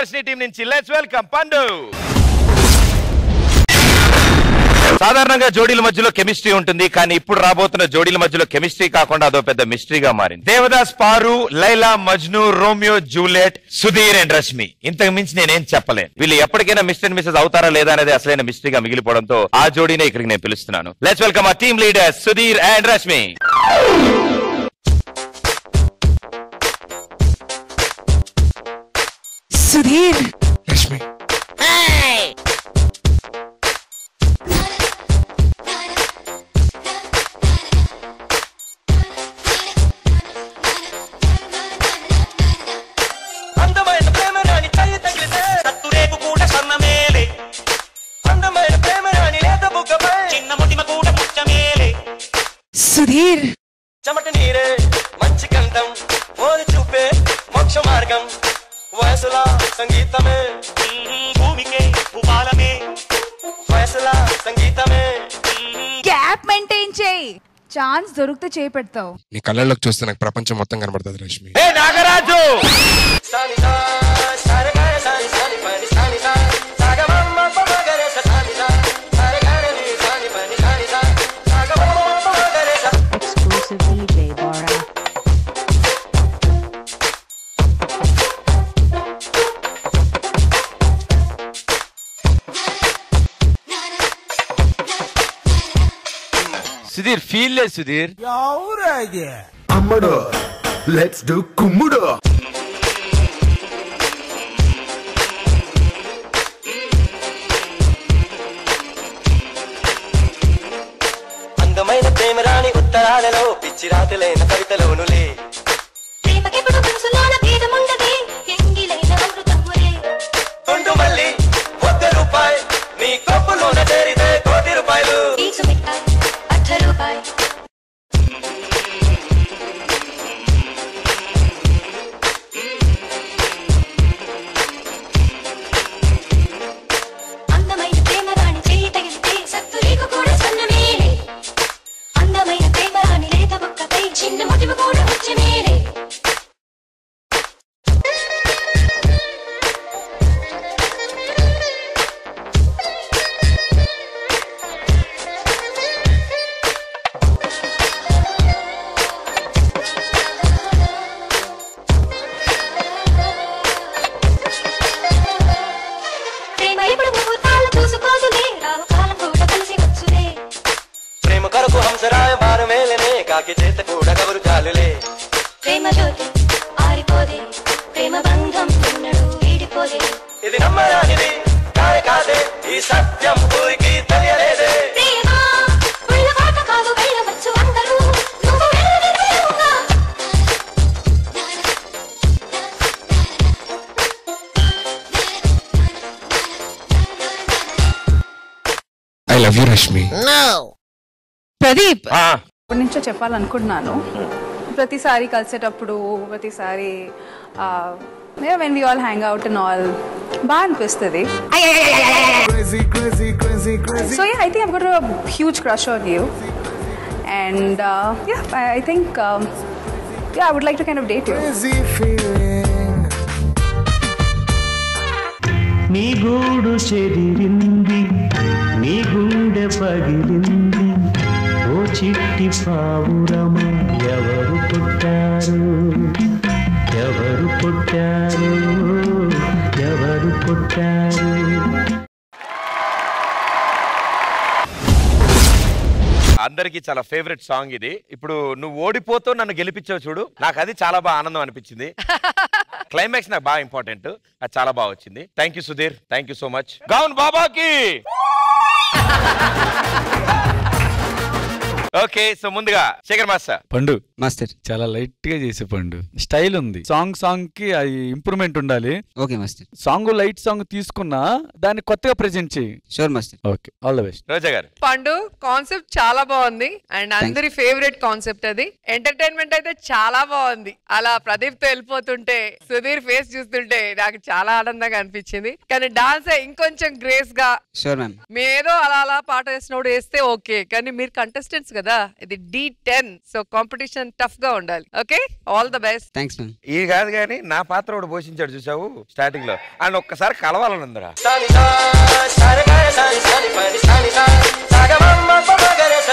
Varshini team నుంచి let's welcome పండు. సాధారణంగా జోడీల మధ్యలో కెమిస్ట్రీ ఉంటుంది, కానీ ఇప్పుడు రాబోతున్న జోడీల మధ్యలో కెమిస్ట్రీ కాకుండా అదో పెద్ద మిస్టరీగా మారింది. Devdas, Paru, Laila, Majnu, Romeo, Juliet, Sudheer and Rashmi. ఇంతకు మించి నేనేం చెప్పలేను. వీళ్ళు ఎప్పటికైనా మిస్టర్ అండ్ మిస్సెస్ అవుతారా లేదా అనేది అసలైన మిస్టరీగా మిగిలిపోవడంతో ఆ జోడీనే ఇక్కడికి నేను పిలుస్తున్నాను. లెట్స్ వెల్కమ్ ఆ team leaders Sudheer and Rashmi. Sudheer, Rashmi. Sudheer, చెమట నీరే మంచి కంఠం ఓరి చూపే మోక్ష మార్గం వయసులా సంగీతమే భూమికే భూపాలమే వయసులా సంగీతమే. గ్యాప్ మెయింటైన్ చేయి, ఛాన్స్ దొరికితే చేయి పెడతావు. నీ కళ్ళలోకి చూస్తే నాకు ప్రపంచం మొత్తం కనబడుతుంది రష్మి. ఏ నాగరాజు, సుధీర్ ఫీల్ లేదు. సుధీర్ అమ్మడు లెట్స్ డు కుమ్ముడు. అందమైన ప్రేమరాణి ఉత్తరాలలో పిచ్చి రాతలైన కవితలోనులే తొండు మళ్ళీ 100 రూపాయలు నీ కప్పులోన చేరితే 1 రూపాయలు. అందమైన ప్రేమరాణి చేయి తగిలితే సత్తురీకు కూడా సన్నమేలే. అందమైన ప్రేమరాణి లేత బొక్కపై చిన్న ముటిమ కూడా వచ్చేమేలే. ప్రేమ కొరకు హంసరాయ వారు మేలనే కాకి చేత కూడా కబరు చాలులే. ప్రేమ జ్యోతి ఆరిపోదే, ప్రేమ బంధం ఉన్నడు వీడిపోదే. ఇది నమ్మరానిది కానే కాదే, ఈ సత్యం ఊరికి తెలియలేదే. ప్రేమ ఉళ్ళ పాట కాదు, వెళ్ళవచ్చు అందరూ, నువ్వు వెళ్ళని దూరంగా. I love you Rashmi. Pradeep, ఆ, ఇప్పటి నుంచో చెప్పాలనుకుంటున్నాను. ప్రతిసారి కలిసేటప్పుడు, ప్రతిసారి when we all hang out and all, బాగా అనిపిస్తుంది. So yeah, I think I've got a huge crush on you, and yeah, I think yeah, I would like to kind of date you. నీ గూడు చెదిరింది, నీ గుండె పగిలింది, ఓ చిట్టి పావురమ ఎవరు పుట్టారు, ఎవరు పుట్టారు, ఎవరు పుట్టారు. అందరికి చాలా ఫేవరెట్ సాంగ్ ఇది. ఇప్పుడు నువ్వు ఓడిపోతూ నన్ను గెలిపించావు చూడు, నాకు అది చాలా బాగా ఆనందం అనిపించింది. క్లైమాక్స్ నాకు బాగా ఇంపార్టెంట్, అది చాలా బాగా వచ్చింది. Thank you Sudheer, thank you so much. Gown బాబాకి. ఓకే, సో ముందుగా శేఖర్ మాస్టర్. పండు మాస్టర్ చాలా లైట్ గా చేసే పండు, స్టైల్ ఉంది. సాంగ్ కి అది ఇంప్రూవ్మెంట్ ఉండాలి. Okay master. Song light song తీసుకున్నా దాన్ని కొత్తగా ప్రెజెంట్ చేయి. Sure master. Okay, all the best. Roja గారు. పండు కాన్సెప్ట్ చాలా బాగుంది అండ్ అందరి ఫేవరెట్ కాన్సెప్ట్ అది. ఎంటర్టైన్మెంట్ అయితే చాలా బాగుంది. అలా ప్రదీప్ తో వెళ్ళిపోతుంటే సుధీర్ ఫేస్ చూస్తుంటే నాకు చాలా ఆనందంగా అనిపించింది. కానీ డాన్స్ ఇంకొంచెం గ్రేస్ గా మీరేదో అలా అలా పాట వేసినప్పుడు వేస్తే ఓకే, కానీ మీరు కంటెస్టెంట్స్ కదా, ఇది D10. సో కాంపిటీషన్ కొంచెం టఫ్ గా ఉండాలి. Okay, all the best. Thanks ma'am. ఇది కాదు కానీ నా పాత్ర ఒకటి పోషించాడు చూసావు స్టార్టింగ్ లో, అండ్ ఒక్కసారి కలవాలని ఉందిరా.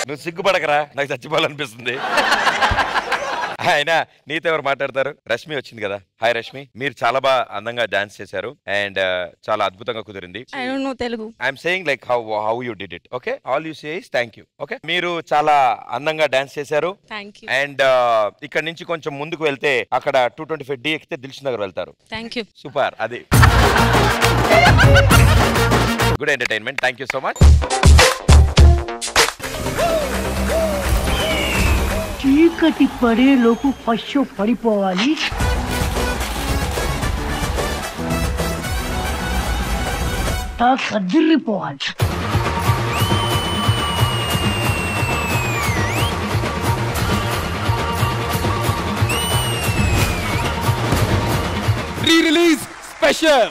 నువ్వు సిగ్గుపడకరా, నాకు చచ్చిపోవాలనిపిస్తుంది. ఆయన నీతో ఎవరు మాట్లాడతారు? రష్మి వచ్చింది కదా. హాయ్ రష్మి, మీరు చాలా బాగా అందంగా డాన్స్ చేశారు అండ్ చాలా అద్భుతంగా కుదిరింది. I'm saying like how you did it. Okay, all you say is thank you. Okay, మీరు చాలా అందంగా డాన్స్ చేశారు అండ్ ఇక్కడ నుంచి కొంచెం ముందుకు వెళ్తే అక్కడ 225D ఎక్కితే దిల్షుక్ నగర్ వెళ్తారు. సూపర్, అది good entertainment. Thank you so much. చీకటి పడేలోపు పశు పడిపోవాలి. కదిరిపోవాలి. రీ-రిలీజ్ స్పెషల్.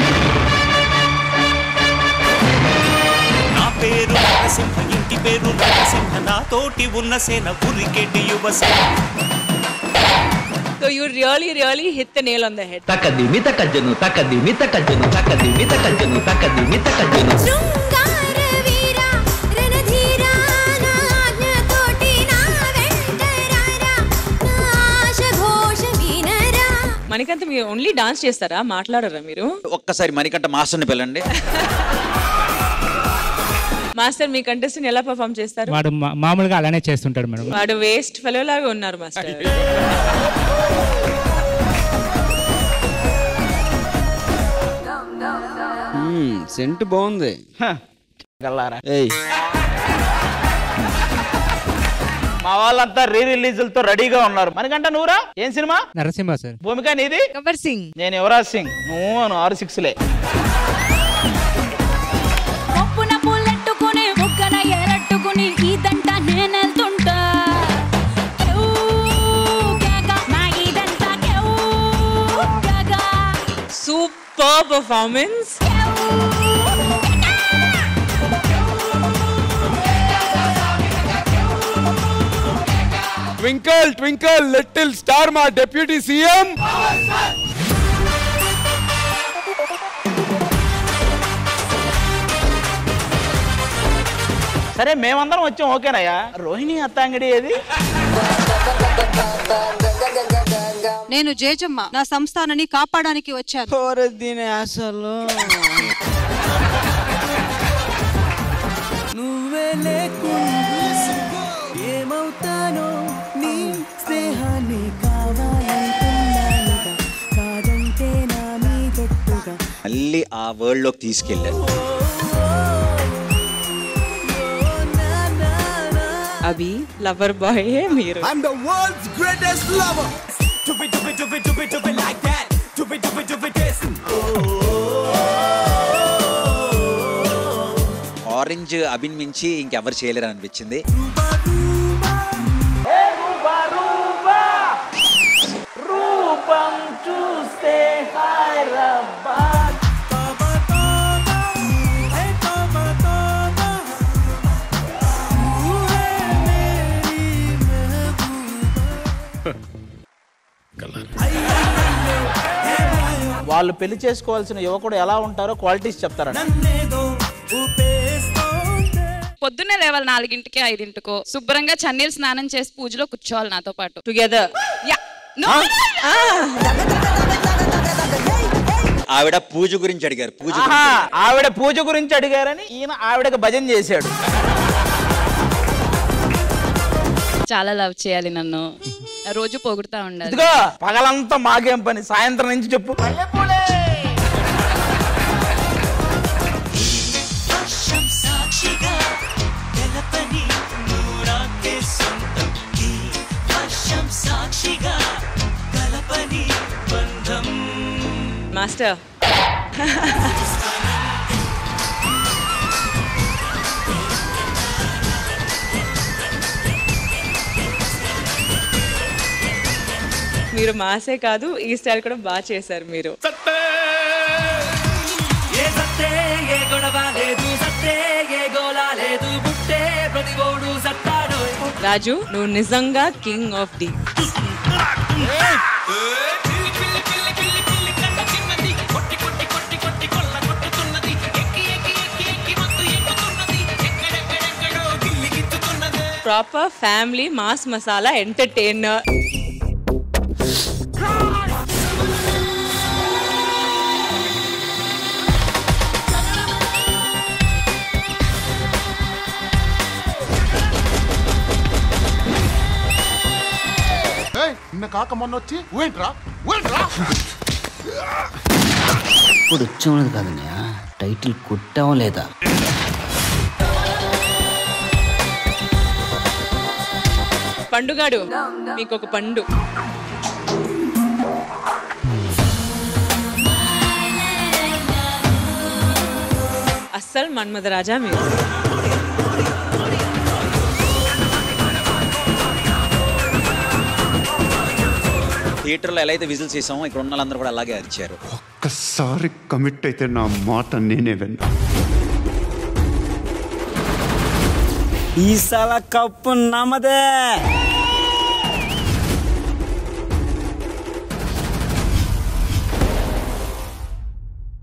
నా పేరు నరసింహ, ఇంటి పేరు నరసింహ, నా తోటి ఉన్న సేన ఉరికెటి Yuvasena. So you really hit the nail on the head. తకదిమి తకజను తకదిమి తకజను తకదిమి తకజను తకదిమి తకజను. శృంగార వీర రణధీర నా ఆజ్ఞ తోటి నా వెంటరారా, నా ఆశ ఘోష వినరా. మణికంఠ, మీరు ఓన్లీ డాన్స్ చేస్తారా, మాట్లాడరా మీరు? ఒక్కసారి మణికంఠ మాస్టర్ని పిల్లండి. మాస్టర్, మీ కంటెస్టెంట్ ఎలా పర్ఫామ్ చేస్తారు? వాడు మామూలుగా అలానే చేస్తుంటాడు మేడం. వాడు వేస్ట్ ఫెలో లాగా ఉన్నారు మాస్టర్. సెంట్ బాగుంది. మా వాళ్ళంతా రీ-రిలీజులతో రెడీగా ఉన్నారు. మనకంటే నువ్వురా, ఏం సినిమా? నరసింహ సార్. భూమిక నీది? గబ్బర్ సింగ్. నేను యువరాజ్ సింగ్. నువ్వు 6-6లే. కొప్పున పూలెట్టుకుని ముక్కన ఎరట్టుకుని ఇదంతా నేనెళ్తుంటా. Super performance. Twinkle twinkle little star, మా డిప్యూటీ సీఎం. సరే, మేమందరం వచ్చాం, ఓకేనయ్యా. రోహిణి అత్తాంగడి ఏది? నేను జేజమ్మ, నా సంస్థానాన్ని కాపాడడానికి వచ్చాను. అసలు నువ్వే లేకుండా ఏమవుతానో, నీ స్నేహాన్ని కావాలంటున్నానుగా, కాదంటే నా మీదొట్టుగా. మళ్ళీ ఆ వరల్డ్ లోకి తీసుకెళ్ళారు. అభి లవర్ బాయ్ మీరు. I'm the world's greatest lover. To be like that. To be this. Orange అభిన్ మించి ఇంకెవరు చేయలేరు అనిపించింది. రూపం చూస్తే హైదరాబాద్. వాళ్ళు పెళ్లి చేసుకోవాల్సిన యువకుడు ఎలా ఉంటారో క్వాలిటీస్ చెప్తారా? పొద్దున్నే లేవాలి 4కి 5కో, శుభ్రంగా చన్నీళ్ళు స్నానం చేసి పూజలో కూర్చోవాలి నాతో పాటు. టుగెదర్. ఆవిడ పూజ గురించి అడిగారు. ఆవిడ పూజ గురించి అడిగారని ఈయన ఆవిడకి భజన చేశాడు. చాలా లవ్ చేయాలి నన్ను, రోజు పొగుడుతా ఉండాలి. ఇదిగో పగలంతా మాకేం పని, సాయంత్రం నుంచి చెప్పు. మాస్టర్, మీరు మాసే కాదు, ఈ స్టైల్ కూడా బాగా చేశారు మీరు. రాజు నువ్వు నిజంగా king of the. Proper family mass masala entertainer. నిన్న కాక మొన్న వచ్చి ఊయంట్రా ఇప్పుడు వచ్చామన్నది కాదన్నయ్య, టైటిల్ కొట్టావా లేదా? పండుగాడు మీకు ఒక పండు. అస్సలు మన్మథ రాజా మీరు. థియేటర్లో ఎలా అయితే విజిల్స్ చేసామో ఇక్కడ ఉన్న వాళ్ళందరూ కూడా అలాగే అరిచారు. ఒక్కసారి కమిట్ అయితే నా మాట నేనే విన్నా. ఈసాల కప్పు నమ్మదే.